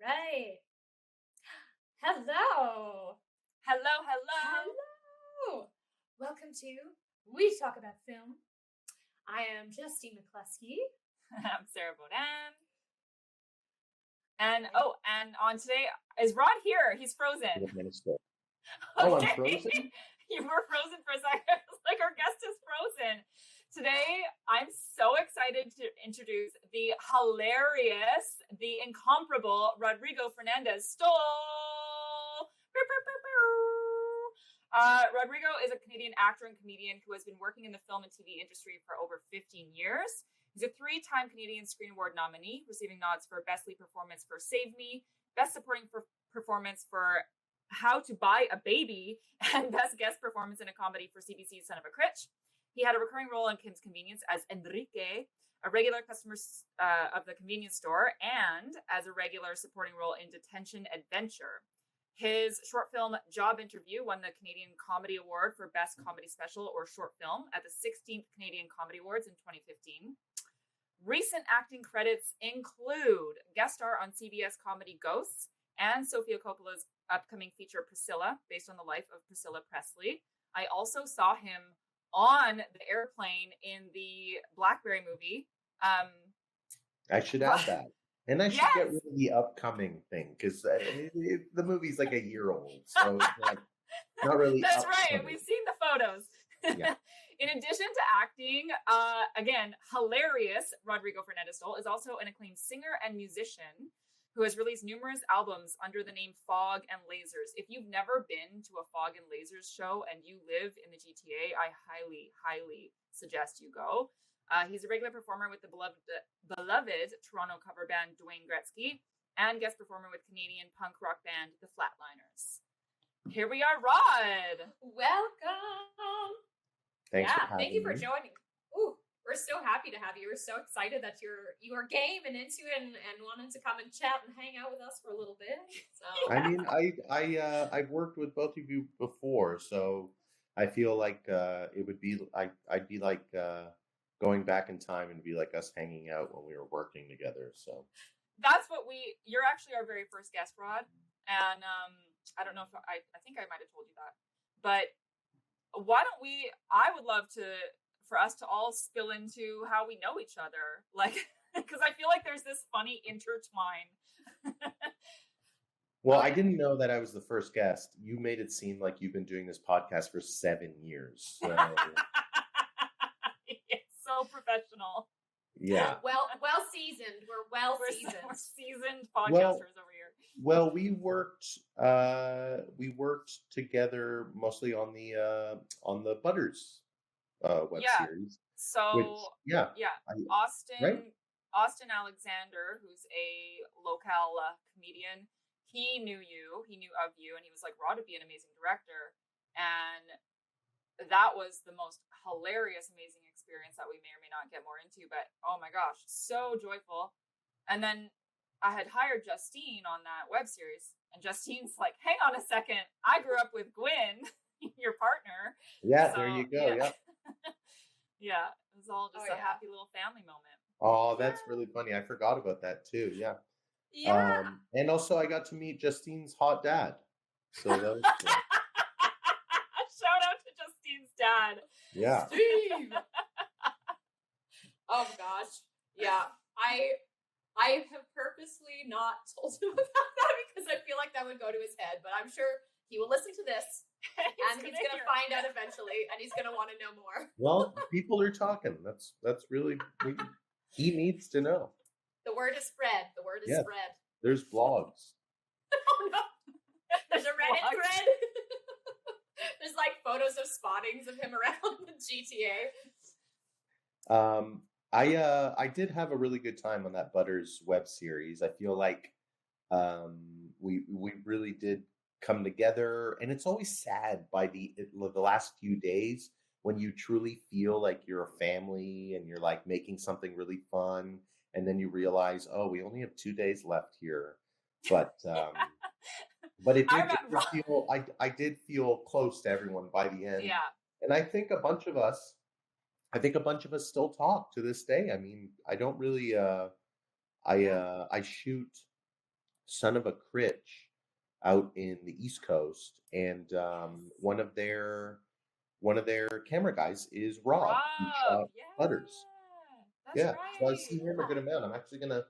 right. Hello. Hello. Hello. Welcome to We Talk About Film. I am Justine McCloskey. I'm Sarah Baudin. And on today, is Rod here? He's frozen. Oh, I'm frozen? You were frozen for a second. It's like our guest is frozen. Today, I'm so excited to introduce the hilarious, the incomparable Rodrigo Fernandez-Stoll. Rodrigo is a Canadian actor and comedian who has been working in the film and TV industry for over 15 years. He's a 3-time Canadian Screen Award nominee, receiving nods for Best Lead Performance for Save Me, Best Supporting Performance for How to Buy a Baby, and Best Guest Performance in a Comedy for CBC's Son of a Critch. He had a recurring role in Kim's Convenience as Enrique, a regular customer of the convenience store, and as a regular supporting role in Detention Adventure. His short film Job Interview won the Canadian Comedy Award for Best Comedy Special or Short Film at the 16th Canadian Comedy Awards in 2015. Recent acting credits include guest star on CBS comedy Ghosts and Sofia Coppola's upcoming feature Priscilla, based on the life of Priscilla Presley. I also saw him on the airplane in the Blackberry movie. I should add that. And I should get rid of the upcoming thing, because the movie's like a year old. So it's not really That's upcoming. right. We've seen the photos. Yeah. In addition to acting, again, hilarious, Rodrigo Fernandez-Stoll is also an acclaimed singer and musician who has released numerous albums under the name Fog and Lasers. If you've never been to a Fog and Lasers show and you live in the GTA, I highly, highly suggest you go. He's a regular performer with the beloved Toronto cover band Dwayne Gretzky and guest performer with Canadian punk rock band The Flatliners. Here we are, Rod. Welcome. Thanks for having thank you for me. joining. Ooh, we're so happy to have you. We're so excited that you are game and into it and wanting to come and chat and hang out with us for a little bit. So I mean, I've worked with both of you before, so I feel like it would be I'd be like going back in time and be like us hanging out when we were working together. So that's what you're actually our very first guest, Rod. And I don't know if I think I might have told you that, but why don't I would love for us to all spill into how we know each other. Like, because I feel like there's this funny intertwine. Well, I didn't know that I was the first guest. You made it seem like you've been doing this podcast for 7 years. So so professional. Yeah. well seasoned. We're seasoned. We're seasoned podcasters over here. Well, we worked together mostly on the Butters web series. So Austin right? Austin Alexander, who's a local comedian, he knew of you, and he was like, Rod would be an amazing director. And that was the most hilarious, amazing experience that we may or may not get more into, but oh my gosh, so joyful. And then I had hired Justine on that web series, and Justine's like, hang on a second, I grew up with Gwen, your partner. Yeah, so, there you go. Yeah. Yeah, it was all just a happy little family moment. Oh, that's really funny. I forgot about that too. Yeah. Yeah. And also I got to meet Justine's hot dad. So that was cool. Shout out to Justine's dad. Yeah. Steve. Oh gosh. Yeah. I have purposely not told him about that because I feel like that would go to his head, but I'm sure he will listen to this and he's going to find out eventually and he's going to want to know more. Well, people are talking. That's really, he needs to know. The word is spread. The word is spread. There's blogs. Oh no. There's a Reddit thread. There's like photos of spottings of him around the GTA. I did have a really good time on that Butters web series. I feel like we really did come together, and it's always sad by the last few days when you truly feel like you're a family and you're like making something really fun, and then you realize, oh, we only have 2 days left here. But it did feel I did feel close to everyone by the end. Yeah. And I think a bunch of us still talk to this day. I mean, I don't really I shoot Son of a Critch out in the East Coast, and one of their camera guys is Rob, who shot yeah, Butters. that's Yeah, so I right. see him a good amount. I'm actually gonna.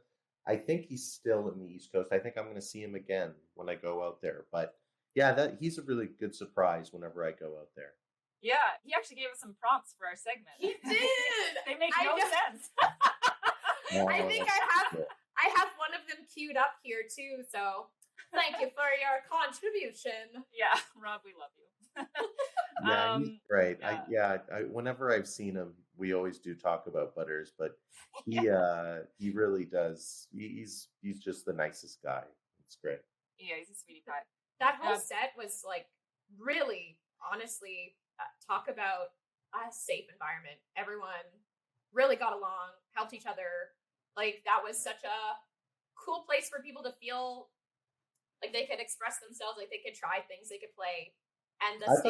I think he's still in the East Coast. I think I'm gonna see him again when I go out there. But yeah, he's a really good surprise whenever I go out there. Yeah, he actually gave us some prompts for our segment. He did. They make I no know. sense. I think I have one of them queued up here too. So thank you for your contribution. Yeah, Rob, we love you. Yeah, he's great. yeah. Whenever I've seen him, we always do talk about Butters, but he really does. He's just the nicest guy. It's great. Yeah, he's a sweetie pie. That whole set was like really, honestly, talk about a safe environment. Everyone really got along, helped each other. Like that was such a cool place for people to feel like they could express themselves, like they could try things, they could play. And I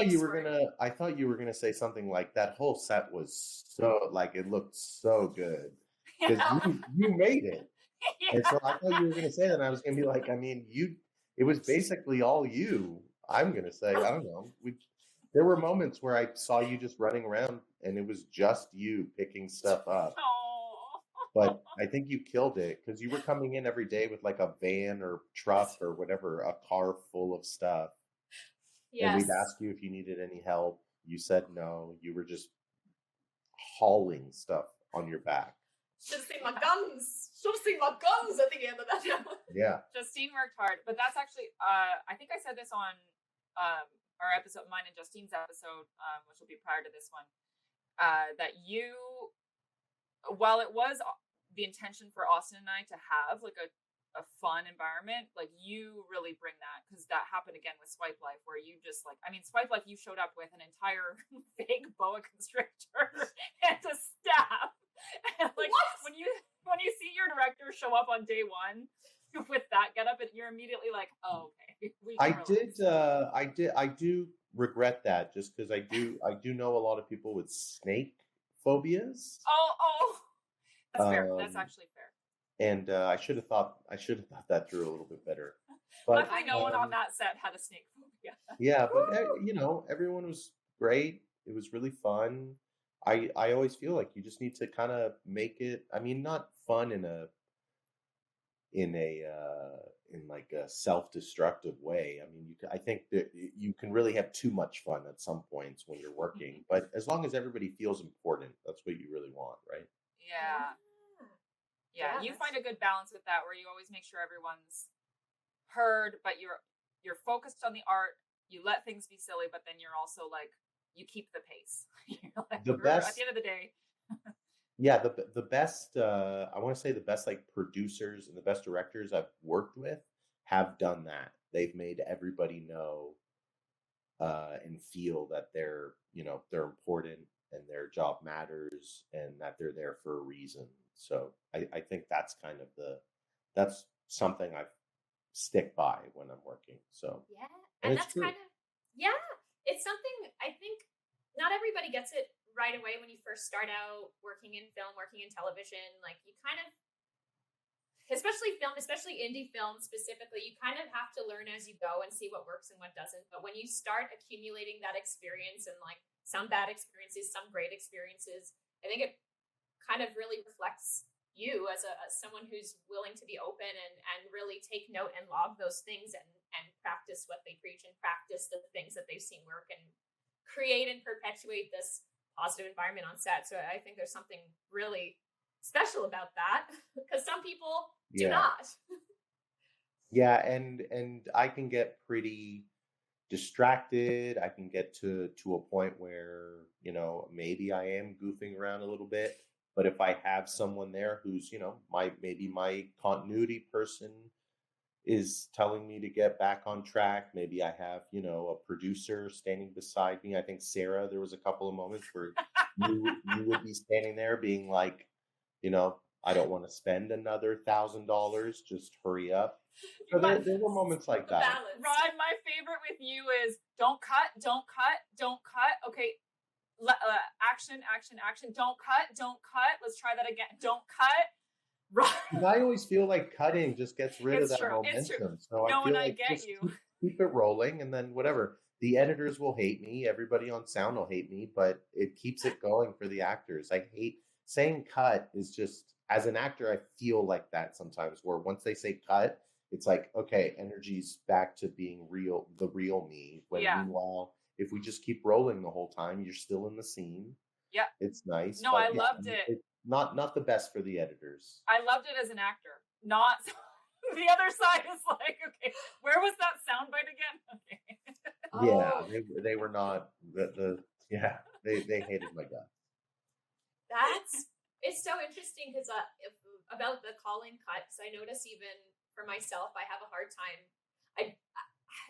thought you were gonna say something like that whole set was so like it looked so good because you made it, and so I thought you were gonna say that. And I was gonna be like, I mean, it was basically all you. I'm gonna say, I don't know. There were moments where I saw you just running around, and it was just you picking stuff up. But I think you killed it because you were coming in every day with like a van or truck or whatever, a car full of stuff. Yes. And we'd ask you if you needed any help. You said no. You were just hauling stuff on your back. Should have seen my guns. Should have seen my guns at the end of that. Yeah. Justine worked hard, but that's actually, I think I said this on our episode, mine and Justine's episode, which will be prior to this one, that you, while it was the intention for Austin and I to have like a fun environment, like you really bring that, because that happened again with Swipe Life, where you just like, I mean, Swipe Life, you showed up with an entire big boa constrictor and a staff, and like when you see your director show up on day one with that getup, you're immediately like, oh, okay. I do regret that, just because I do know a lot of people with snake phobias. Oh, that's fair. That's actually fair. And I should have thought that through a little bit better. But luckily, no one on that set had a snake phobia. Yeah, but everyone was great. It was really fun. I always feel like you just need to kind of make it. I mean, not fun in like a self-destructive way. I mean, I think that you can really have too much fun at some points when you're working. But as long as everybody feels important, that's what you really want, right? Yeah, you find a good balance with that, where you always make sure everyone's heard, but you're focused on the art. You let things be silly, but then you're also like, you keep the pace. Like, the best, at the end of the day. Yeah, the best. I want to say the best like producers and the best directors I've worked with have done that. They've made everybody know and feel that they're important and their job matters and that they're there for a reason. So I think that's kind of that's something I stick by when I'm working. So yeah, and that's true. It's something I think not everybody gets it right away when you first start out working in film, working in television. Like you kind of, especially indie film specifically, you kind of have to learn as you go and see what works and what doesn't. But when you start accumulating that experience, and like some bad experiences, some great experiences, I think it kind of really reflects you as someone who's willing to be open and really take note and log those things and practice what they preach and practice the things that they've seen work and create and perpetuate this positive environment on set. So I think there's something really special about that, because some people do not. Yeah, and I can get pretty distracted. I can get to a point where maybe I am goofing around a little bit. But if I have someone there who's, my continuity person is telling me to get back on track, maybe I have, a producer standing beside me. I think, Sarah, there was a couple of moments where you would be standing there being like, I don't want to spend another $1,000. Just hurry up. So there were moments like that. Rod, my favorite with you is don't cut. Okay. Action. Don't cut. Let's try that again. Don't cut. Right. I always feel like cutting just gets rid of It's that true. It's true. momentum. So No, I feel and I like get just you. keep it rolling, and then whatever. The editors will hate me. Everybody on sound will hate me, but it keeps it going for the actors. I hate saying cut is just, as an actor, I feel like that sometimes, where once they say cut, it's like, okay, energy's back to being real, the real me. When Yeah. meanwhile, if we just keep rolling the whole time, you're still in the scene. Yeah. It's nice. No, but I yeah, loved it. it's not the best for the editors. I loved it as an actor. Not the other side is like, okay, where was that soundbite again? Okay. Yeah, Oh, they were not yeah, they hated my guts. it's so interesting because about the calling cuts, I notice even for myself, I have a hard time.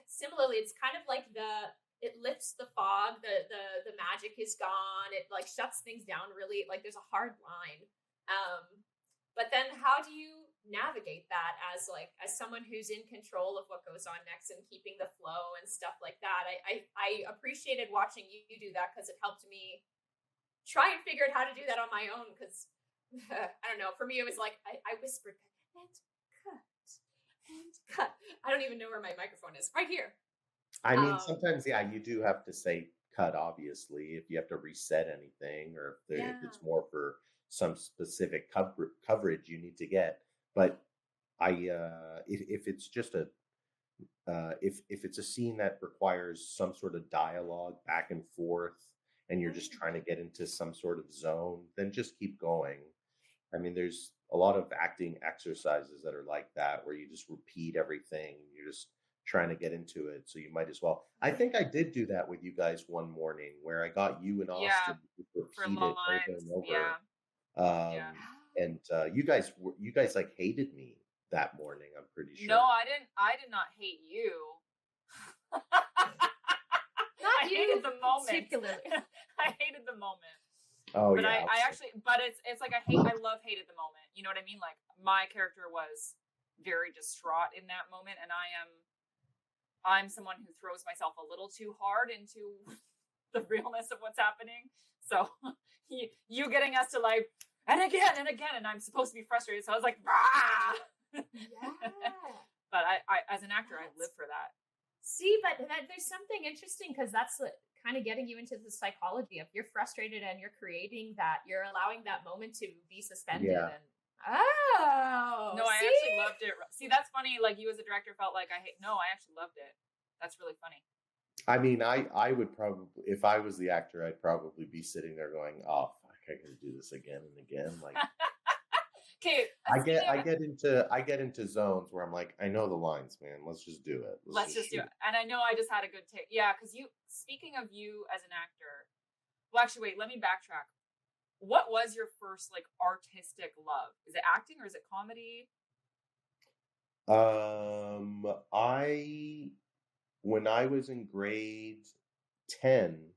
Similarly, it's kind of like it lifts the fog, the magic is gone. It like shuts things down really. Like there's a hard line. But then how do you navigate that as someone who's in control of what goes on next and keeping the flow and stuff like that? I appreciated watching you do that because it helped me try and figure out how to do that on my own. Because I don't know, for me it was like I whispered and cut. I don't even know where my microphone is. Right here. I mean, sometimes, yeah, you do have to say cut, obviously, if you have to reset anything, or if it's more for some specific coverage you need to get. But if it's just if it's a scene that requires some sort of dialogue back and forth, and you're just trying to get into some sort of zone, then just keep going. I mean, there's a lot of acting exercises that are like that, where you just repeat everything. You're just trying to get into it, so you might as well. I think I did do that with you guys one morning, where I got you and Austin to repeat it over and over. Yeah. And you guys like hated me that morning. I'm pretty sure. No, I didn't. I did not hate you. Not I you hated the moment. particularly. I hated the moment. Oh, but yeah. I actually, but it's like I love hated the moment. You know what I mean? Like my character was very distraught in that moment, and I'm someone who throws myself a little too hard into the realness of what's happening. So you getting us to like, and again, and I'm supposed to be frustrated. So I was like, rah! Yeah. But I as an actor, I live for that. See, but there's something interesting because that's kind of getting you into the psychology of you're frustrated and you're creating that, you're allowing that moment to be suspended. Yeah. And no, I actually loved it. See, that's funny. Like you as a director felt like I actually loved it. That's really funny. I mean, I would probably, if I was the actor, I'd probably be sitting there going, "Oh, fuck, I gotta do this again and again." Like, okay, I get into zones where I'm like, I know the lines, man. Let's just do it. Let's just do it. And I know I just had a good take. Yeah, because speaking of you as an actor, well, actually, wait, let me backtrack. What was your first like artistic love? Is it acting or is it comedy? When I was in grade 10,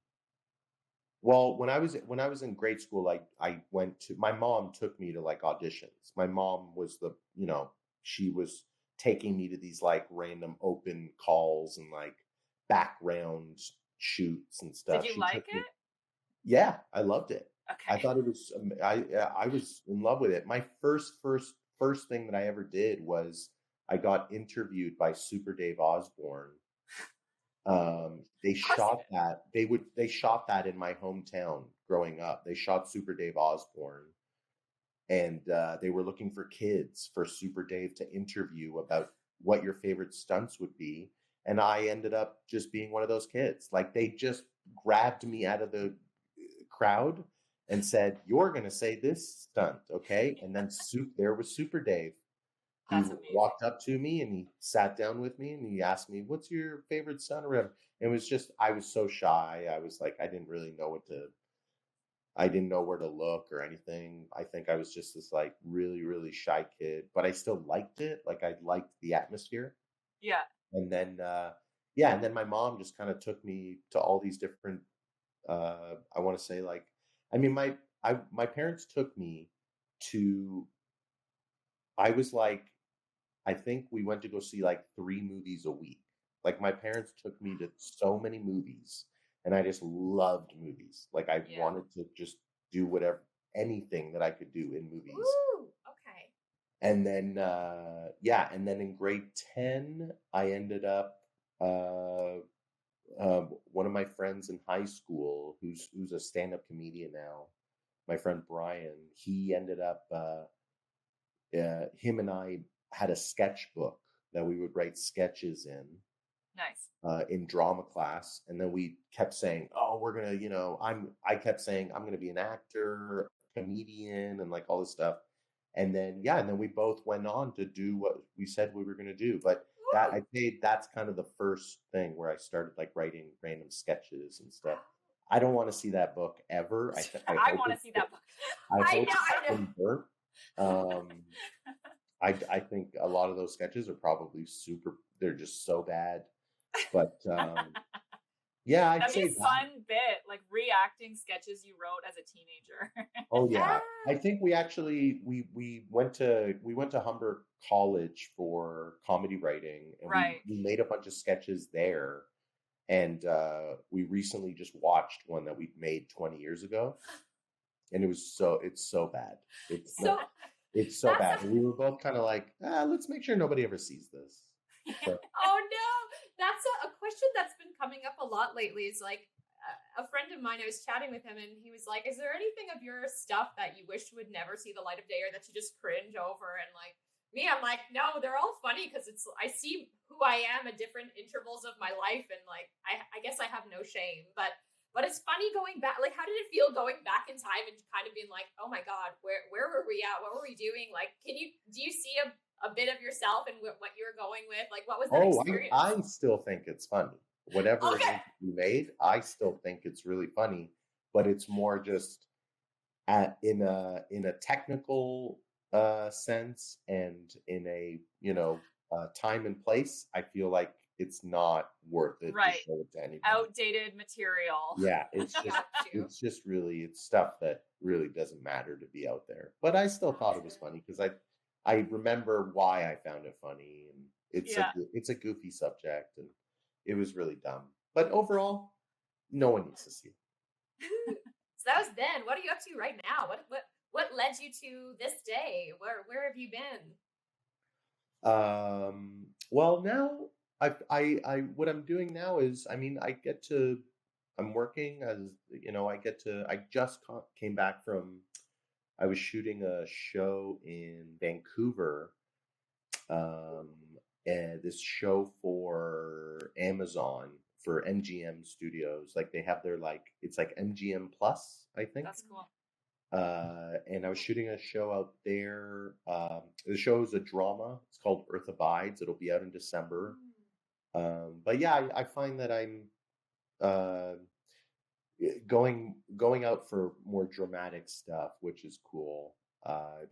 well, when I was in grade school, I went to, my mom took me to like auditions. My mom was she was taking me to these like random open calls and like background shoots and stuff. Did you like it? Yeah, I loved it. Okay. I thought it was, I was in love with it. My first thing that I ever did was I got interviewed by Super Dave Osborne. They shot that. They shot that in my hometown growing up. They shot Super Dave Osborne, and they were looking for kids for Super Dave to interview about what your favorite stunts would be. And I ended up just being one of those kids. Like they just grabbed me out of the crowd and said, "You're going to say this stunt, okay?" And then there was Super Dave. He walked up to me and he sat down with me and he asked me, "What's your favorite stunt?" or whatever. It was just, I was so shy. I was like, I didn't really know I didn't know where to look or anything. I think I was just this like really, really shy kid, but I still liked it. Like I liked the atmosphere. Yeah. And then, and then my mom just kind of took me to all these different, I want to say like, I mean, my parents took me to, I was like, I think we went to go see like 3 movies a week. Like my parents took me to so many movies and I just loved movies. Like I wanted to just do anything that I could do in movies. Ooh, okay. And then and then in grade 10, I ended up one of my friends in high school who's a stand-up comedian now, my friend Brian, he ended up him and I had a sketchbook that we would write sketches in. Nice. In drama class, and then we kept saying, "Oh, we're gonna," I kept saying, "I'm gonna be an actor, comedian," and like all this stuff. And then we both went on to do what we said we were gonna do. But that's kind of the first thing where I started like writing random sketches and stuff. I don't want to see that book ever. I want to see that book. I hope it's been burnt. I think a lot of those sketches are probably they're just so bad. But yeah, I'd that'd say be a fun bit, like reacting sketches you wrote as a teenager. Oh yeah, I think we actually we went to Humber College for comedy writing, and we made a bunch of sketches there. And we recently just watched one that we made 20 years ago, and it's so bad. It's so bad. And we were both kind of like, let's make sure nobody ever sees this. So. Oh no, that's a question that's been coming up a lot lately. Is like a friend of mine, I was chatting with him, and he was like, "Is there anything of your stuff that you wish would never see the light of day, or that you just cringe over?" And like me, I'm like, no, they're all funny because I see who I am at different intervals of my life, and like I guess I have no shame, but it's funny going back. Like, how did it feel going back in time and kind of being like, oh my god, where were we at? What were we doing? Like, do you see a bit of yourself and what you were going with? Like, what was that experience? I still think it's funny. Whatever it is you made, I still think it's really funny. But it's more just in a technical sense, and in a time and place. I feel like it's not worth it to show it to anybody. Outdated material. Yeah, it's just really, it's stuff that really doesn't matter to be out there. But I still thought it was funny because I remember why I found it funny, and it's a goofy subject, and it was really dumb. But overall, no one needs to see it. So that was then. What are you up to right now? What led you to this day? Where have you been? Well, now I what I'm doing now is, I'm working as, I just came back from, I was shooting a show in Vancouver, and this show for Amazon, for MGM Studios. Like, they have their, it's like MGM Plus, I think. That's cool. And I was shooting a show out there. The show is a drama. It's called Earth Abides. It'll be out in December. But yeah, I find that I'm going out for more dramatic stuff, which is cool. I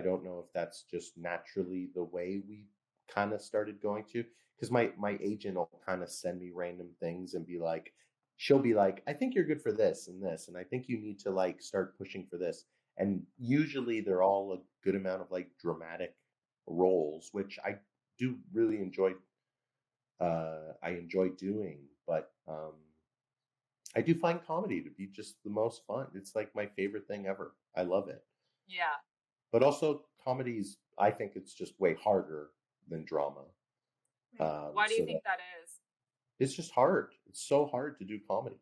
don't know if that's just naturally the way we kind of started going to, because my agent will kind of send me random things and be like, she'll be like, I think you're good for this and this, and I think you need to like start pushing for this. And usually they're all a good amount of like dramatic roles, which I do really enjoy. I enjoy doing, but I do find comedy to be just the most fun. It's like my favorite thing ever. I love it. Yeah. But also comedies, I think it's just way harder than drama. Why do you think that is? It's just hard. It's so hard to do comedy.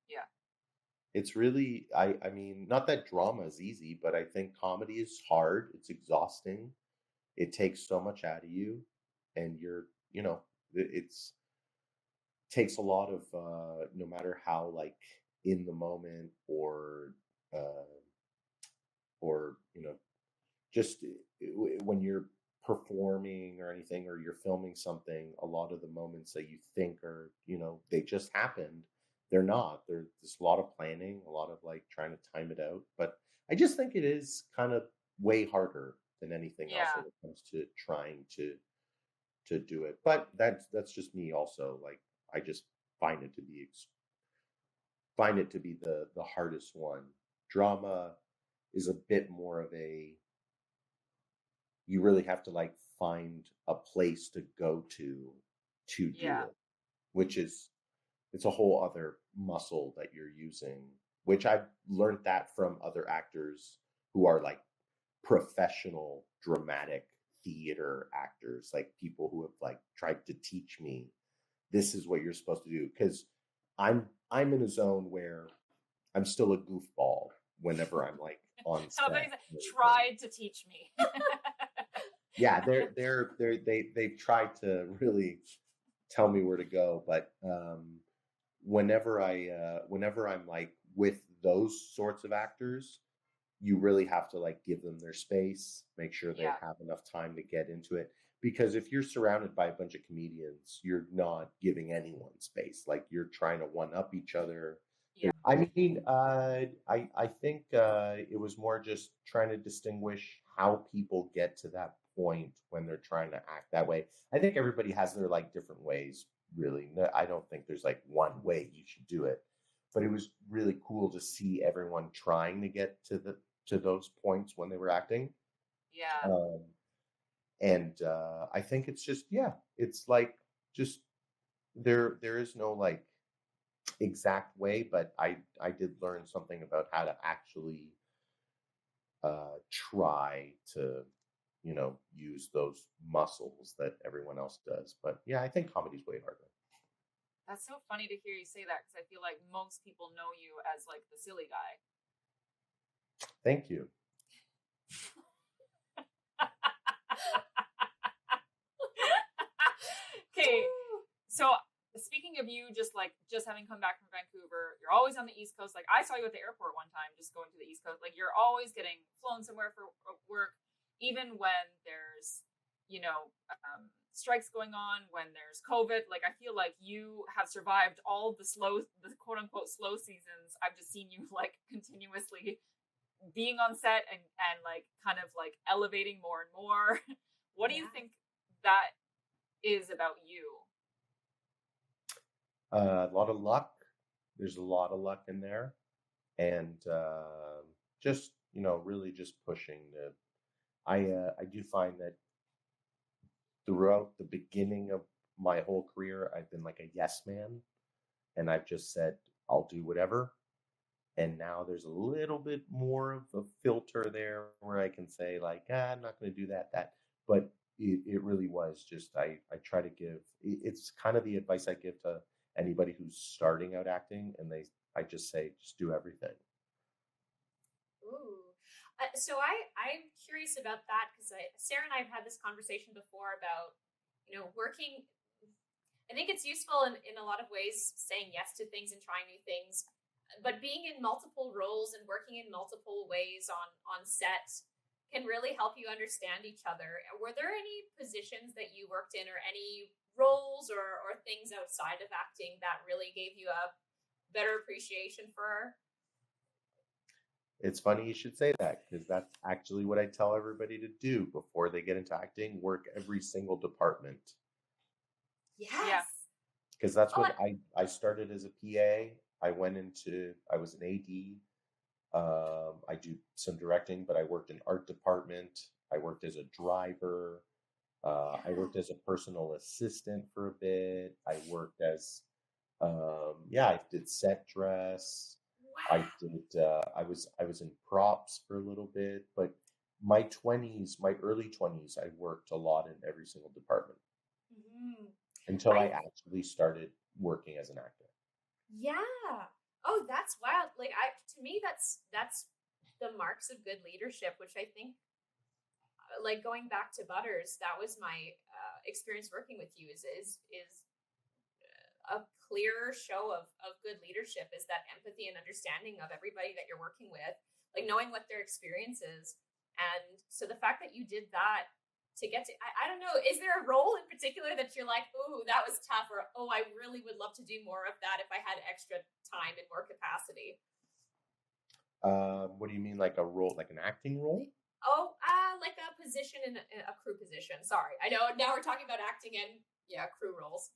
Yeah. It's really, I mean, not that drama is easy, but I think comedy is hard. It's exhausting. It takes so much out of you, and it's takes a lot of, no matter how like in the moment or just when you're performing or anything, or you're filming something, a lot of the moments that you think are, they just happened, they're not. There's a lot of planning, a lot of like trying to time it out. But I just think it is kind of way harder than anything else when it comes to trying to do it. But that's just me also. Like, I just find it to be the hardest one. Drama is a bit more of a, you really have to like find a place to go to do it, which is, it's a whole other muscle that you're using, which I've learned that from other actors who are like professional dramatic theater actors, like people who have like tried to teach me this is what you're supposed to do, because I'm in a zone where I'm still a goofball whenever I'm like on Somebody set. tried to teach me. Yeah, they've tried to really tell me where to go, but whenever I'm like with those sorts of actors, you really have to like give them their space, make sure they have enough time to get into it. Because if you're surrounded by a bunch of comedians, you're not giving anyone space. Like you're trying to one up each other. Yeah. I mean, I think it was more just trying to distinguish how people get to that point when they're trying to act that way. I think everybody has their like different ways, really. I don't think there's like one way you should do it. But it was really cool to see everyone trying to get to those points when they were acting. Yeah. And I think it's just, it's like just there is no like exact way, but I did learn something about how to actually try to, use those muscles that everyone else does. But yeah, I think comedy's way harder. That's so funny to hear you say that, because I feel like most people know you as like the silly guy. Thank you. Okay, so speaking of you, just having come back from Vancouver, you're always on the East Coast. Like I saw you at the airport one time, just going to the East Coast. Like you're always getting flown somewhere for work, even when there's, strikes going on, when there's COVID. Like I feel like you have survived all the quote unquote slow seasons. I've just seen you like continuously being on set and like kind of like elevating more and more. What do you think that is about you? A lot of luck. There's a lot of luck in there, and just really just pushing the. I do find that throughout the beginning of my whole career, I've been like a yes man, and I've just said I'll do whatever. And now there's a little bit more of a filter there where I can say like, I'm not going to do that. But it really was just I try to give. It's kind of the advice I give to anybody who's starting out acting, and I just say, just do everything. Ooh. So I'm curious about that, because Sarah and I have had this conversation before about, working. I think it's useful in a lot of ways, saying yes to things and trying new things, but being in multiple roles and working in multiple ways on set can really help you understand each other. Were there any positions that you worked in, or any roles or things outside of acting that really gave you a better appreciation for? It's funny you should say that, because that's actually what I tell everybody to do before they get into acting: work every single department. Yes. Because that's what I started as a PA. I was an AD. I do some directing, but I worked in art department. I worked as a driver. I worked as a personal assistant for a bit. I worked as, I did set dress. Wow. I did. I was in props for a little bit, but my early 20s, I worked a lot in every single department until I actually started working as an actor. Yeah. Oh, that's wild. Like to me, that's the marks of good leadership, which I think, like going back to Butters, that was my experience working with you. Is a clear show of good leadership, is that empathy and understanding of everybody that you're working with, like knowing what their experience is. And so the fact that you did that to get to, I don't know, is there a role in particular that you're like, oh, that was tough, or oh, I really would love to do more of that if I had extra time and more capacity? What do you mean, like a role, like an acting role? Oh, like a position in a crew position. Sorry, I know now we're talking about acting and crew roles.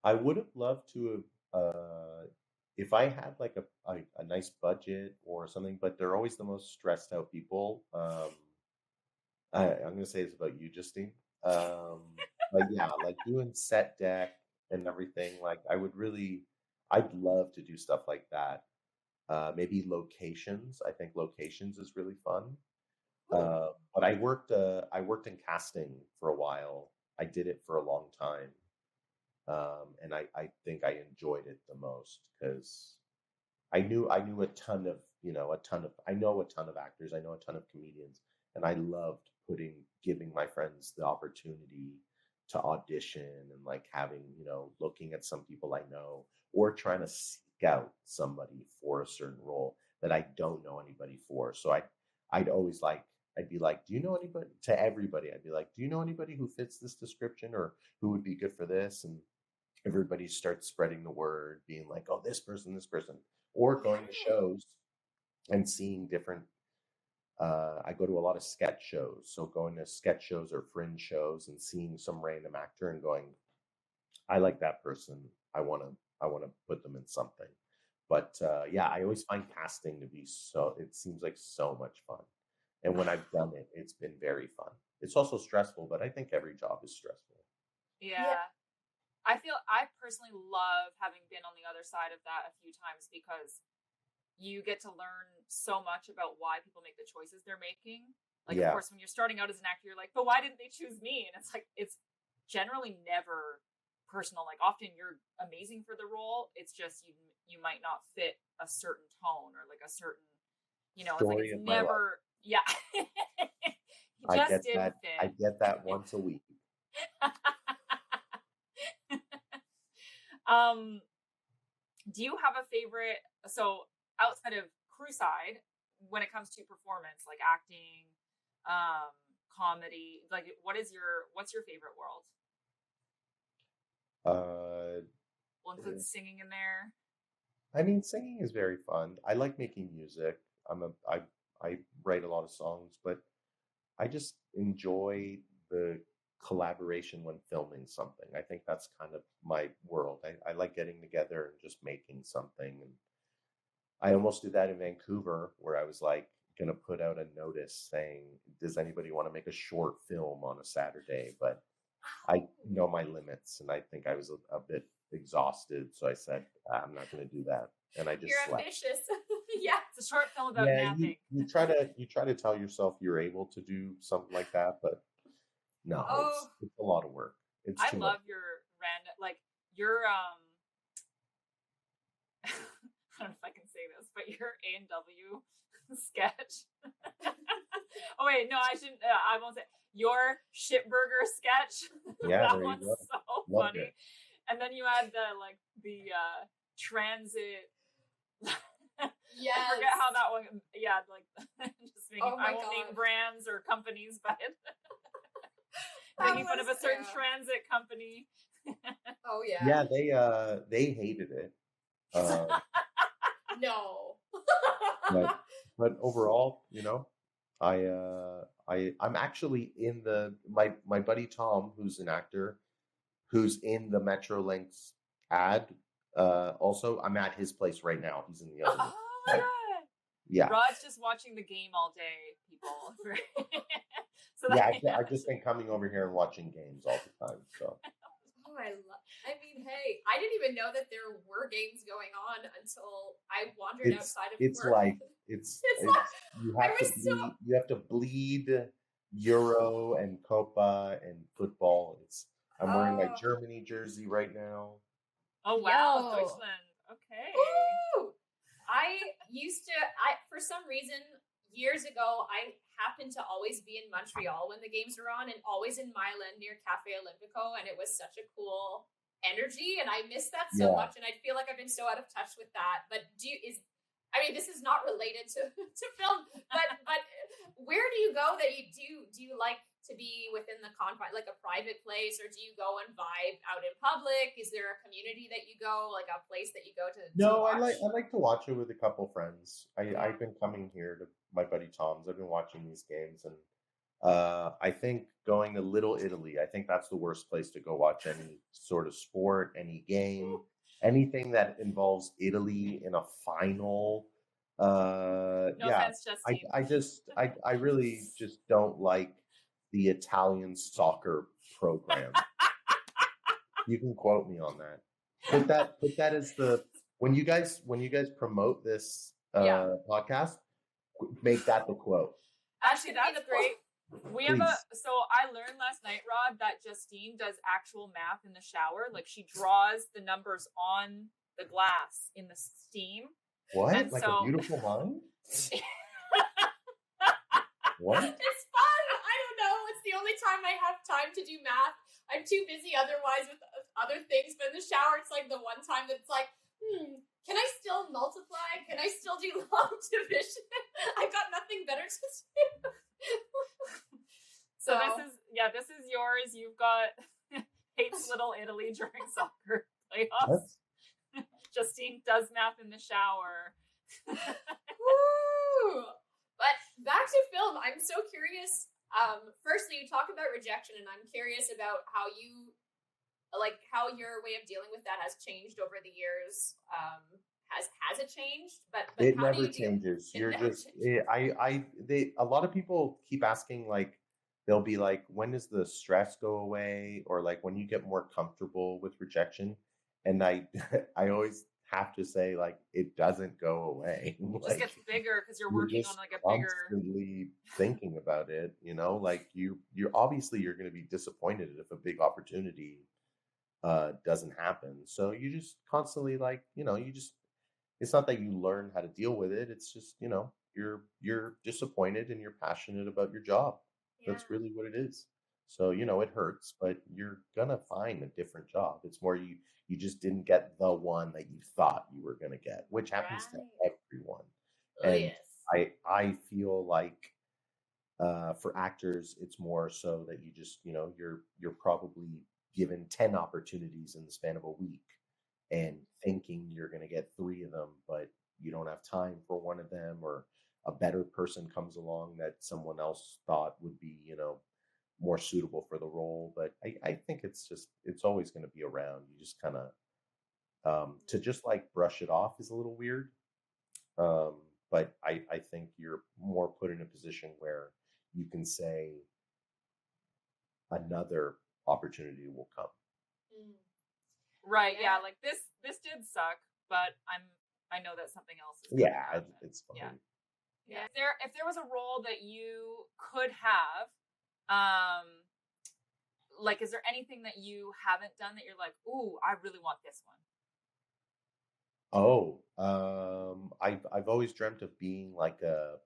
I would have loved to have, if I had like a nice budget or something, but they're always the most stressed out people. I'm going to say this about you, Justine. Like, like doing set deck and everything. Like I'd love to do stuff like that. Maybe locations. I think locations is really fun. But I worked in casting for a while. I did it for a long time. And I think I enjoyed it the most because I knew a ton of, I know a ton of actors, I know a ton of comedians, and I loved giving my friends the opportunity to audition and like having, looking at some people I know or trying to seek out somebody for a certain role that I don't know anybody for. So I'd always I'd be like, do you know anybody? To everybody, I'd be like, do you know anybody who fits this description or who would be good for this? And everybody starts spreading the word, being like, oh, this person, or going to shows and seeing different. I go to a lot of sketch shows, so going to sketch shows or fringe shows and seeing some random actor and going, I like that person. I want to put them in something. But yeah, I always find casting to be it seems like so much fun. And when I've done it, it's been very fun. It's also stressful, but I think every job is stressful. Yeah. I personally love having been on the other side of that a few times because you get to learn so much about why people make the choices they're making. Like, of course, when you're starting out as an actor, you're like, but why didn't they choose me? And it's like, it's generally never personal. Like, often you're amazing for the role. It's just you might not fit a certain tone or like a certain, it's like it's never. Yeah. I get that. I get that once a week. Do you have a favorite? So outside of crew side, when it comes to performance, like acting, comedy, like what's your favorite world? We'll include singing in there. I mean, singing is very fun. I like making music. I write a lot of songs, but I just enjoy the collaboration when filming something. I think that's kind of my world. I like getting together and just making something. And I almost did that in Vancouver, where I was like going to put out a notice saying, does anybody want to make a short film on a Saturday? But I know my limits, and I think I was a bit exhausted. So I said, I'm not going to do that. And I just You're slept. ambitious. Yeah. It's a short film about napping. You try to tell yourself you're able to do something like that, but no, it's a lot of work. I love your random, like your I don't know if I can say this, but your A&W sketch. Oh wait, no, I shouldn't. I won't say your shitburger sketch. Yeah, that one's so Loved funny. it. And then you had the transit. Yes. I forget how that one. Yeah, like just making. I won't name God. brands or companies, but making fun of a certain transit company. Oh yeah. Yeah, they hated it. No. but overall, I'm actually in my buddy Tom, who's an actor, who's in the Metrolinx ad. Also, I'm at his place right now. He's in the other room. Oh, yeah. Rod's just watching the game all day, people. So I've just been coming over here and watching games all the time. So. Oh, I mean, hey, I didn't even know that there were games going on until I wandered outside of work. Life. It's you have to bleed Euro and Copa and football. I'm wearing my Germany jersey right now. Oh wow, Deutschland. Okay. Ooh! For some reason, years ago, I happened to always be in Montreal when the games were on, and always in Milan near Cafe Olympico, and it was such a cool energy, and I miss that so much, and I feel like I've been so out of touch with that. But this is not related to film, but where do you go that you do you like to be within the confine, like a private place, or do you go and vibe out in public? Is there a community that you go, like a place that you go to? No, I like to watch it with a couple friends. I've been coming here to my buddy Tom's. I've been watching these games, and I think going to Little Italy, I think that's the worst place to go watch any sort of sport, any game, anything that involves Italy in a final. No offense, Justine. I really just don't like the Italian soccer program. You can quote me on that. Put that as when you guys promote this podcast, make that the quote. Actually, That should be that's the poll. great. We have so I learned last night, Rod, that Justine does actual math in the shower. Like she draws the numbers on the glass in the steam. What? And Like so- a beautiful mind? What? It's fun. I don't know. It's the only time I have time to do math. I'm too busy otherwise with other things. But in the shower, it's like the one time that's like, can I still multiply? Can I still do long division? I've got nothing better to do. So this is yours. You've got hates Little Italy during soccer playoffs. Justine does math in the shower. Woo! But back to film, I'm so curious. Firstly, you talk about rejection, and I'm curious about how your way of dealing with that has changed over the years. Has it changed? But It how never do you changes. It You're never just a lot of people keep asking, like, they'll be like, when does the stress go away, or like when you get more comfortable with rejection? And I always have to say, like, it doesn't go away. It just gets bigger because you're working on like a bigger. Constantly thinking about it, like you're obviously you're going to be disappointed if a big opportunity doesn't happen. So you just constantly, like, it's not that you learn how to deal with it. It's just, you're disappointed and you're passionate about your job. Yeah. That's really what it is. So, it hurts, but you're gonna find a different job. It's more you just didn't get the one that you thought you were gonna get, which happens to everyone. Oh, And yes. I feel like for actors, it's more so that you just, you're probably given 10 opportunities in the span of a week and thinking you're going to get 3 of them, but you don't have time for one of them, or a better person comes along that someone else thought would be, more suitable for the role. But I think it's always going to be around. You just kind of, to just like brush it off is a little weird. But I think you're more put in a position where you can say another opportunity will come. Right. Yeah. Like this did suck, but I know that something else is Yeah, happen. it's fine. Yeah. If there was a role that you could have, like, is there anything that you haven't done that you're like, ooh, I really want this one? Oh, I've always dreamt of being like a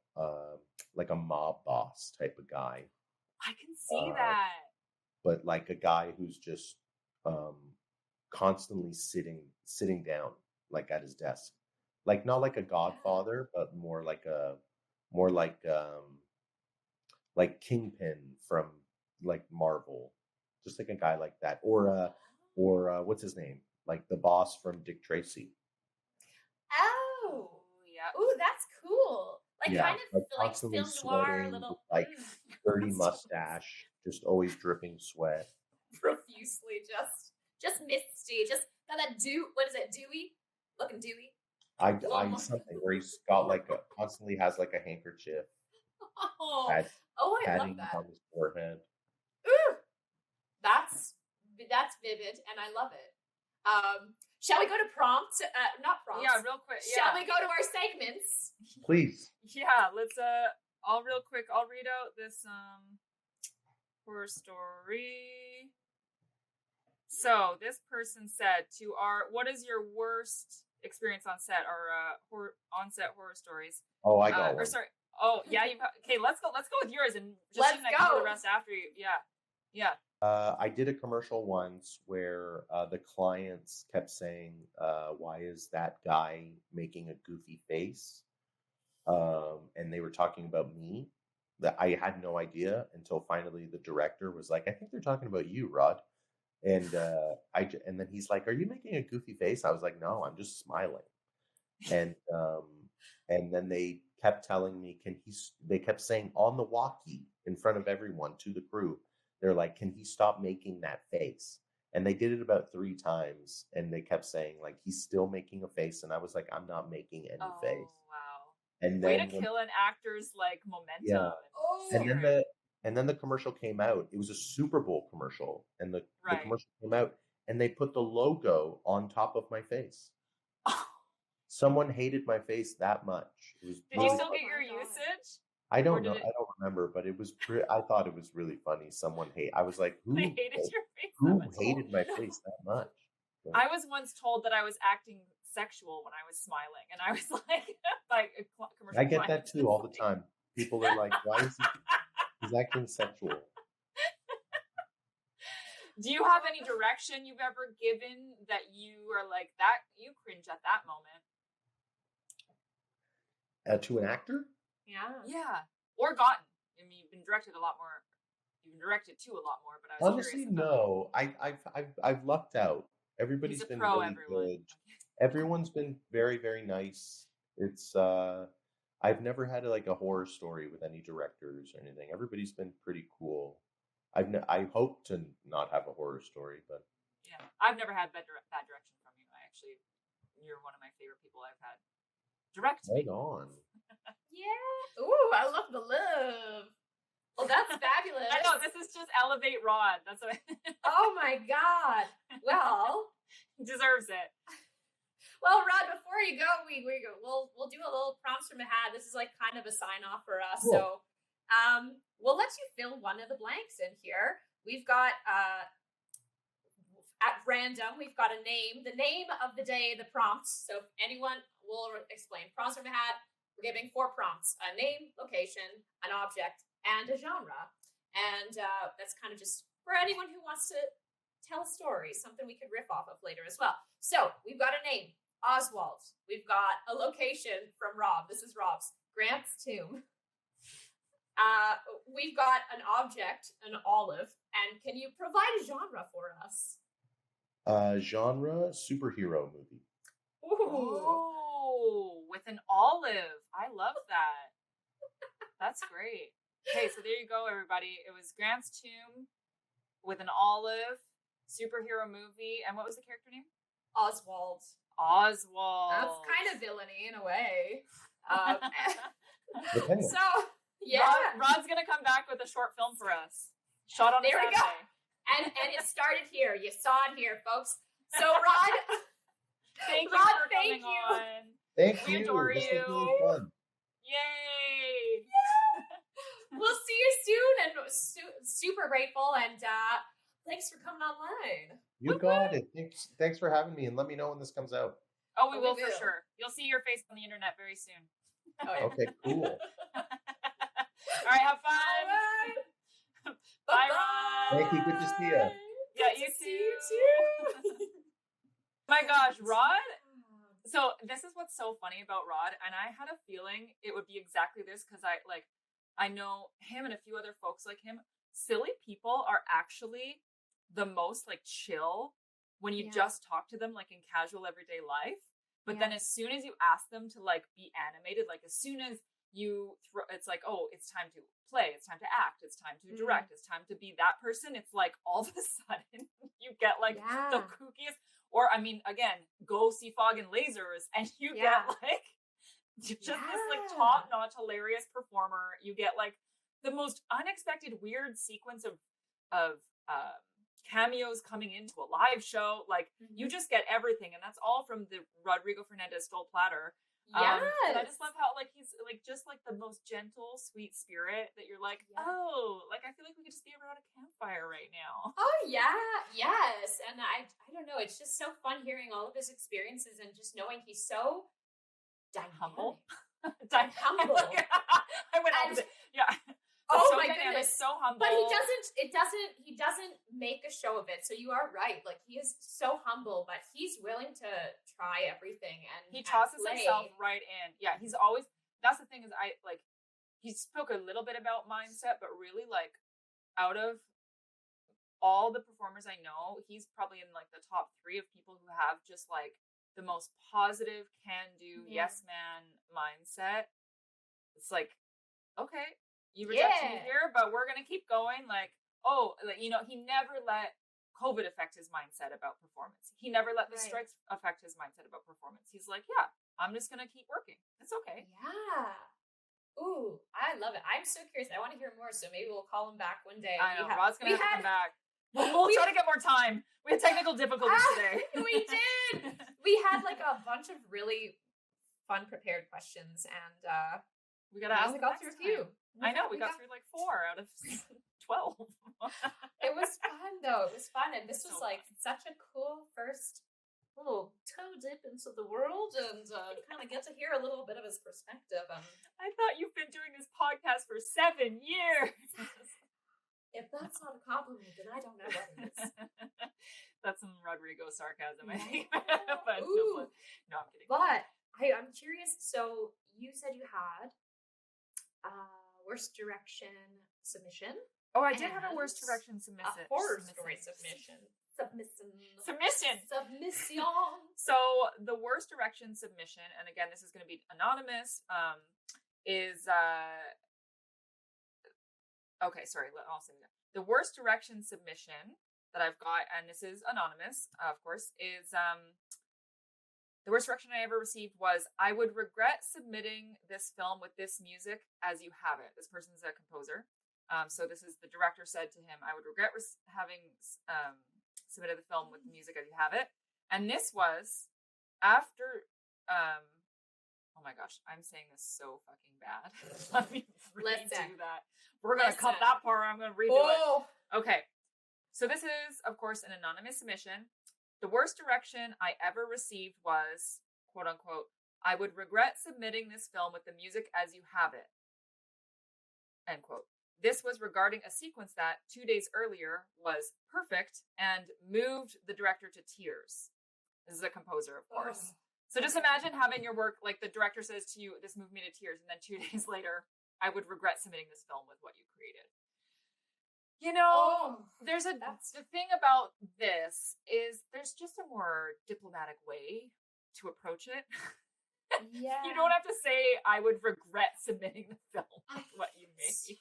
mob boss type of guy, I can see that. but like a guy who's just constantly sitting down, like at his desk, like not like a Godfather, but more like Kingpin from like Marvel, just like a guy like that, or what's his name, like the boss from Dick Tracy. Oh, Yeah. Ooh, that's cool. Like kind of like constantly film noir, sweating, little like dirty mustache, just always dripping sweat. profusely, just misty, just got that what is it, dewy? Looking dewy. I something where he's got like constantly has like a handkerchief. Oh, I love padding that. on his forehead. Ooh, that's vivid, and I love it. Shall we go to prompts? Not prompts. Yeah, real quick. Yeah. Shall we go to our segments? Please. Yeah, let's I'll read out this horror story. So this person said what is your worst experience on set, or on-set horror stories? Oh, I got one. Or sorry. Oh, yeah, okay, let's go with yours, and Let's I can do the rest after you. Yeah. I did a commercial once where the clients kept saying, why is that guy making a goofy face? And they were talking about me. That I had no idea until finally the director was like, I think they're talking about you, Rod. And and then he's like, are you making a goofy face? I was like, no, I'm just smiling. And then they kept telling me, they kept saying on the walkie in front of everyone to the crew, they're like, can he stop making that face? And they did it about 3 times, and they kept saying, like, he's still making a face. And I was like, I'm not making any face. Wow. And way then to kill an actor's like momentum. Yeah. Oh. And then the commercial came out. It was a Super Bowl commercial, and the commercial came out, and they put the logo on top of my face. Someone hated my face that much. Did you still get your usage? I don't did know. I don't remember, but it was. I thought it was really funny. Someone I was like, who? They hated your face. Who hated my face that much? But I was once told that I was acting sexual when I was smiling, and I was like commercial. I get that clients. too all the time. People are like, "Why is he's acting sexual?" Do you have any direction you've ever given that you are like that? You cringe at that moment. To an actor? Yeah. Or gotten. I mean, you've been directed a lot more. You've been directed to a lot more, but I was Honestly, curious no. I've lucked out. Everybody's He's a been pro, really everyone. good. Everyone's been very, very nice. It's I've never had like a horror story with any directors or anything. Everybody's been pretty cool. I hope to not have a horror story, but yeah, I've never had bad direction from you. You're one of my favorite people I've had direct me. right on. Yeah. Ooh, I love the love. Well, that's fabulous. I know, this is just elevate Rod. That's what Oh my God. Well, he deserves it. Well, Rod, before you go, we'll do a little prompts from a hat. This is like kind of a sign off for us. Cool. So, we'll let you fill one of the blanks in here. We've got at random, we've got a name, the name of the day, the prompts. So if anyone will explain prompts from a hat, we're giving 4 prompts: a name, location, an object, and a genre. And that's kind of just for anyone who wants to tell a story, something we could riff off of later as well. So we've got a name, Oswald. We've got a location from Rob. This is Rob's, Grant's tomb. We've got an object, an olive. And can you provide a genre for us? Genre, superhero movie. Oh, with an olive. I love that. That's great. Okay, so there you go, everybody. It was Grant's tomb with an olive, superhero movie, and what was the character name? Oswald. Oswald. That's kind of villainy in a way. Depending. So, yeah. Rod's going to come back with a short film for us. Shot on There we go. Saturday. And it started here. You saw it here, folks. So, Rod, Thank you Rod, for thank coming you. on. Thank We you. adore This you. was really fun. Yay. we'll see you soon, and super grateful. And thanks for coming online. You got it. Thanks for having me, and let me know when this comes out. Oh, we will for sure. You'll see your face on the internet very soon. Oh, yeah. Okay, cool. All right, have fun. Bye, Ron. Thank you. Good to see you. Yeah, you too. My gosh, Rod. So this is what's so funny about Rod, and I had a feeling it would be exactly this because I know him and a few other folks like him. Silly people are actually the most like chill when you just talk to them like in casual everyday life. But then as soon as you ask them to like be animated, like as soon as you it's like, oh, it's time to play, it's time to act, it's time to direct, it's time to be that person. It's like all of a sudden you get like the kookiest. Or, I mean, again, go see Fog and Lasers, and you get, like, just this, like, top-notch, hilarious performer. You get, like, the most unexpected, weird sequence of cameos coming into a live show. Like, you just get everything, and that's all from the Rodrigo Fernandez-Stoll platter. And I just love how, like, he's, like, just, like, the most gentle, sweet spirit that you're like, oh, like, I feel like we could just be around a campfire right now. Oh, yeah. Yes. And I don't know. It's just so fun hearing all of his experiences and just knowing he's so humble. Humble. I went opposite. Yeah. Oh so my dynamic, goodness. so humble. But he doesn't make a show of it. So you are right. Like, he is so humble, but he's willing to try everything, and he tosses play. himself right in. Yeah, he's always, that's the thing is he spoke a little bit about mindset, but really like out of all the performers I know, he's probably in like the top 3 of people who have just like the most positive can-do, yes man mindset. It's like, okay, you rejected me here, but we're going to keep going. Like, oh, like, you know, he never let COVID affect his mindset about performance. He never let the strikes affect his mindset about performance. He's like, yeah, I'm just going to keep working. It's okay. Yeah. Ooh, I love it. I'm so curious. I want to hear more, so maybe we'll call him back one day. I know. Rod's going to have to come back. We'll try to get more time. We had technical difficulties today. We did. We had like a bunch of really fun prepared questions, and we got to ask. We got through a few. I know, we got through like 4 out of 12. It was fun though. It was fun, and this was So like such a cool first little toe dip into the world, and kind of get to hear a little bit of his perspective. I thought you've been doing this podcast for 7 years. If that's not a compliment, then I don't know what it is. That's some Rodrigo sarcasm, I think. Yeah. But Ooh. no, I'm kidding. But I'm curious. So you said you had worst direction submission. Oh, I did have a and worst direction submission. A horror story submission. Submission. So the worst direction submission, and again, this is going to be anonymous, is okay, sorry, I'll say that. The worst direction submission that I've got, and this is anonymous, of course, is the worst direction I ever received was, I would regret submitting this film with this music as you have it. This person's a composer. So this is the director said to him, I would regret having submitted the film with the music as you have it. And this was after, oh my gosh, I'm saying this so fucking bad. Let me redo that. We're going to cut that part. I'm going to redo it. Okay. So this is, of course, an anonymous submission. The worst direction I ever received was, quote unquote, I would regret submitting this film with the music as you have it. End quote. This was regarding a sequence that 2 days earlier was perfect and moved the director to tears. This is a composer, of course. So just imagine having your work, like the director says to you, this moved me to tears. And then 2 days later, I would regret submitting this film with what you created. You know, the thing about this is there's just a more diplomatic way to approach it. Yeah. You don't have to say, I would regret submitting the film with what you made.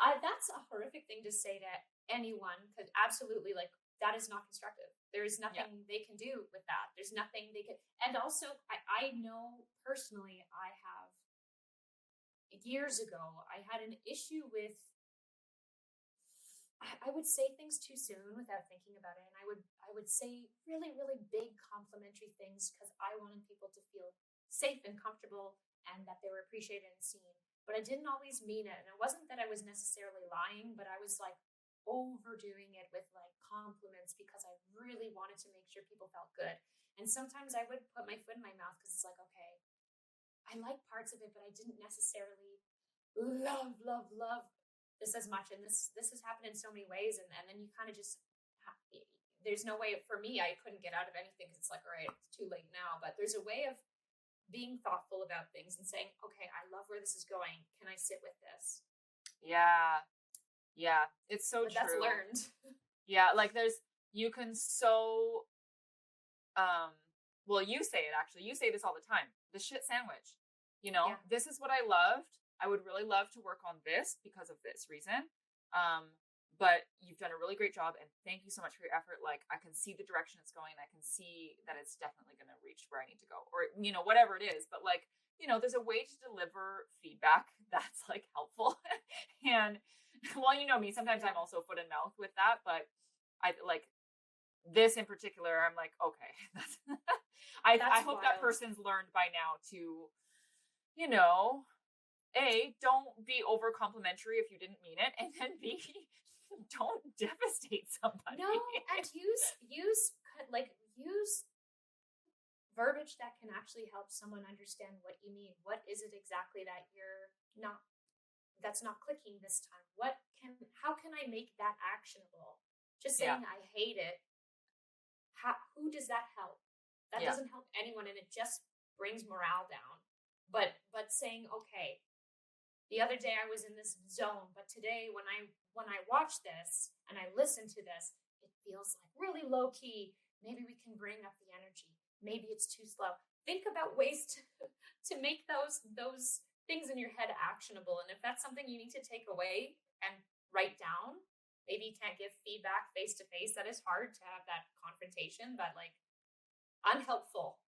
That's a horrific thing to say to anyone, because absolutely, like, that is not constructive. There is nothing they can do with that. There's nothing they can. And also, I know personally, I have, years ago, I had an issue with, I would say things too soon without thinking about it. And I would say really, really big complimentary things because I wanted people to feel safe and comfortable and that they were appreciated and seen. But I didn't always mean it. And it wasn't that I was necessarily lying, but I was like overdoing it with like compliments because I really wanted to make sure people felt good. And sometimes I would put my foot in my mouth because it's like, okay, I like parts of it, but I didn't necessarily love this as much. And this has happened in so many ways. And then you kind of just, there's no way for me, I couldn't get out of anything because it's like, all right, it's too late now. But there's a way of being thoughtful about things and saying, okay, I love where this is going. Can I sit with this? Yeah. Yeah. It's so But true. that's learned. Yeah. Like you can so, well, you say it actually, you say this all the time, the shit sandwich, you know, This is what I loved. I would really love to work on this because of this reason. But you've done a really great job and thank you so much for your effort. Like I can see the direction it's going. I can see that it's definitely going to reach where I need to go or, you know, whatever it is. But like, you know, there's a way to deliver feedback that's like helpful. And well, you know me, sometimes I'm also foot and mouth with that, but I like this in particular. I'm like, okay, I hope that person's learned by now to, you know, A, don't be over complimentary if you didn't mean it. And then B, don't devastate somebody. No, and use verbiage that can actually help someone understand what you mean. What is it exactly that that's not clicking this time? How can I make that actionable? Just saying I hate it. Who does that help? That doesn't help anyone, and it just brings morale down. But saying, okay, the other day I was in this zone, but today when I watch this and I listen to this, it feels like really low key. Maybe we can bring up the energy. Maybe it's too slow. Think about ways to make those things in your head actionable. And if that's something you need to take away and write down, maybe you can't give feedback face to face. That is hard to have that confrontation, but like unhelpful.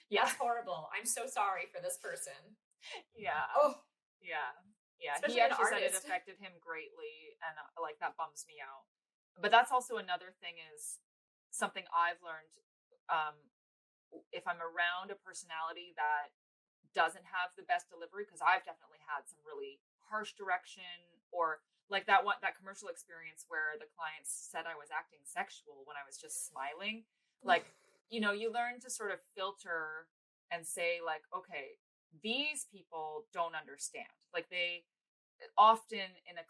Yeah. That's horrible. I'm so sorry for this person. Yeah. Oh. Yeah. Yeah. Especially he actually said it affected him greatly. And like that bums me out. But that's also another thing is something I've learned. If I'm around a personality that doesn't have the best delivery, because I've definitely had some really harsh direction, or like that commercial experience where the clients said I was acting sexual when I was just smiling. Like, you know, you learn to sort of filter and say like, okay, these people don't understand. Like they often in a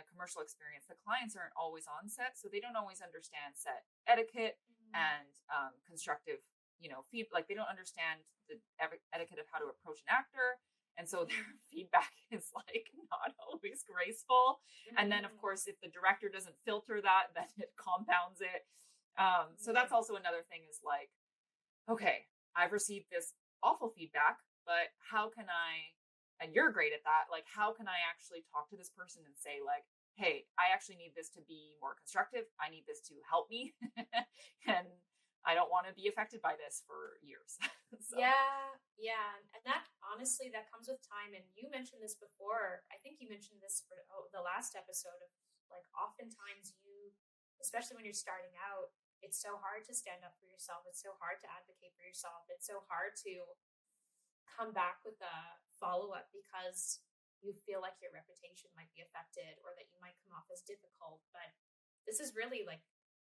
commercial experience, the clients aren't always on set, so they don't always understand set etiquette and constructive, you know, like they don't understand the etiquette of how to approach an actor. And so their feedback is like not always graceful. And then of course, if the director doesn't filter that, then it compounds it. So that's also another thing is like, okay, I've received this awful feedback, but how can I, and you're great at that, like how can I actually talk to this person and say like, hey, I actually need this to be more constructive. I need this to help me. And I don't want to be affected by this for years. So. Yeah. And that, honestly, that comes with time. And you mentioned this before. I think you mentioned this for the last episode of like, oftentimes you, especially when you're starting out, it's so hard to stand up for yourself. It's so hard to advocate for yourself. It's so hard to come back with a follow-up because you feel like your reputation might be affected or that you might come off as difficult. But this is really like,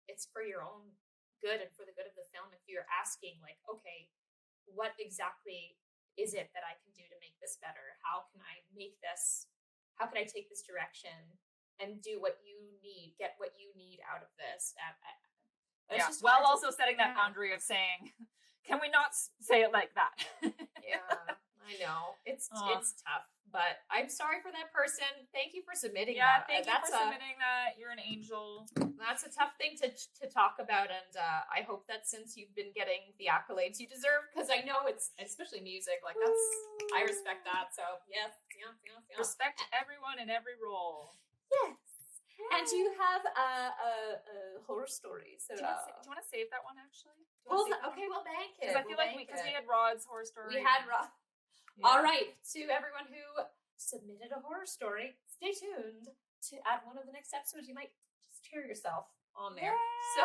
it's for your own good and for the good of the film. If you're asking like, okay, what exactly is it that I can do to make this better? How can I take this direction and do what you need, get what you need out of this? While also setting that boundary of saying, can we not say it like that? Yeah, I know. It's tough, but I'm sorry for that person. Thank you for submitting that. Thank you for submitting that. You're an angel. That's a tough thing to talk about, and I hope that since you've been getting the accolades you deserve, because I know it's, especially music, like that's, I respect that. So yes. Respect everyone in every role. Yes. And do you have a horror story? So do you want to save that one actually? We'll bank it. Because I feel like because we had Rod's horror story. We had Rod. Yeah. All right, to everyone who submitted a horror story, stay tuned to at one of the next episodes. You might just hear yourself on there. Yay! So,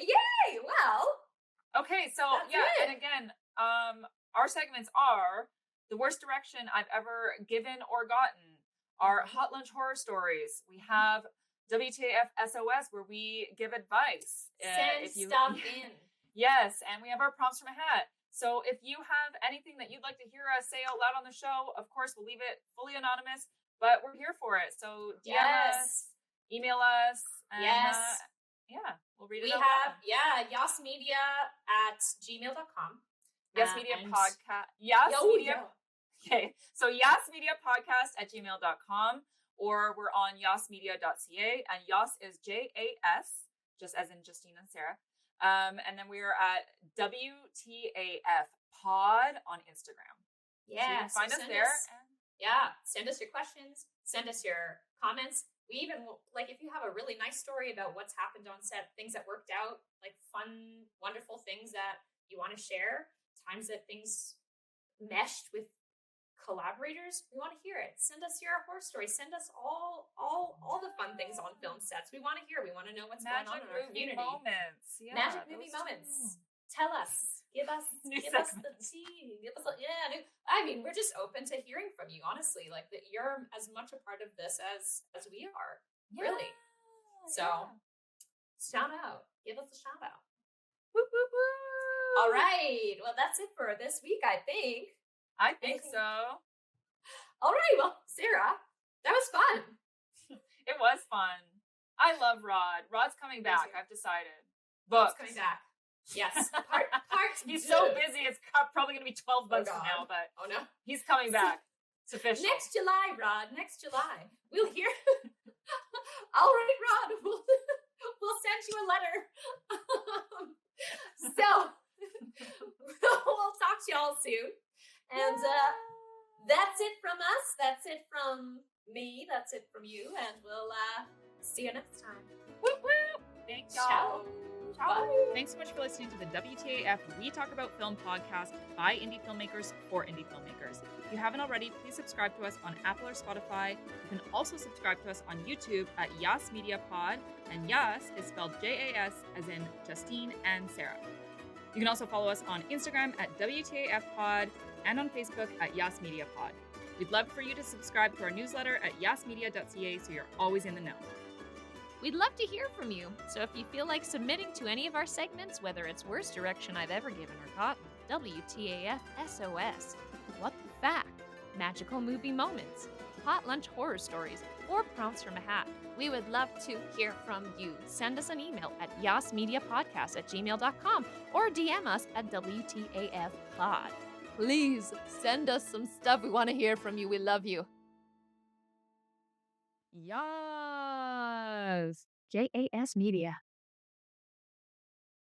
yay! Well, okay. So and again, our segments are the worst direction I've ever given or gotten. Our hot lunch horror stories. We have WTAF SOS where we give advice. Send stuff in. Yes, and we have our prompts from a hat. So if you have anything that you'd like to hear us say out loud on the show, of course, we'll leave it fully anonymous, but we're here for it. So DM us, email us. And, we'll read it out. We have, yasmedia@gmail.com. Yasmedia podcast. Yasmedia. Okay, so yasmediapodcast@gmail.com, or we're on yasmedia.ca, and Yas is JAS, just as in Justine and Sarah. And then we are at WTAF Pod on Instagram. Yeah, so find us there. Send us your questions. Send us your comments. We even, like, if you have a really nice story about what's happened on set, things that worked out, like fun, wonderful things that you want to share, times that things meshed with collaborators, we want to hear it. Send us your horror story. Send us all the fun things on film sets. We want to hear. We want to know what's going on in our community. Moments. Yeah, magic movie moments. Tell us. Give us the tea. I mean, we're just open to hearing from you. Honestly, like that, you're as much a part of this as we are. Yeah, really. So, shout out. Give us a shout out. Woo, woo, woo. All right. Well, that's it for this week, I think. I think so. All right. Well, Sarah, that was fun. It was fun. I love Rod. Rod's coming back. I've decided. Books. Rod's coming back. Yes. Part He's so busy. It's probably going to be 12 books from now, but no, he's coming back. It's official. Next July, Rod. Next July. We'll hear. All right, Rod. We'll send you a letter. So we'll talk to y'all soon. And that's it from us. That's it from me. That's it from you. And we'll see you next time. Whoop, whoop. Thanks, y'all. Ciao. Bye. Thanks so much for listening to the WTAF We Talk About Film podcast by indie filmmakers for indie filmmakers. If you haven't already, please subscribe to us on Apple or Spotify. You can also subscribe to us on YouTube at Yas Media Pod. And Yas is spelled JAS as in Justine and Sarah. You You can also follow us on Instagram at WTAF Pod and on Facebook at Yas Media Pod. We'd love for you to subscribe to our newsletter at yasmedia.ca so you're always in the know. We'd love to hear from you, so if you feel like submitting to any of our segments, whether it's worst direction I've ever given or gotten, WTAF SOS, What the Fact, Magical Movie Moments, Hot Lunch Horror Stories, or Prompts from a Hat, we would love to hear from you. Send us an email at yasmediapodcast@gmail.com or DM us at WTAFpod. Please send us some stuff. We want to hear from you. We love you. Yas. JAS Media.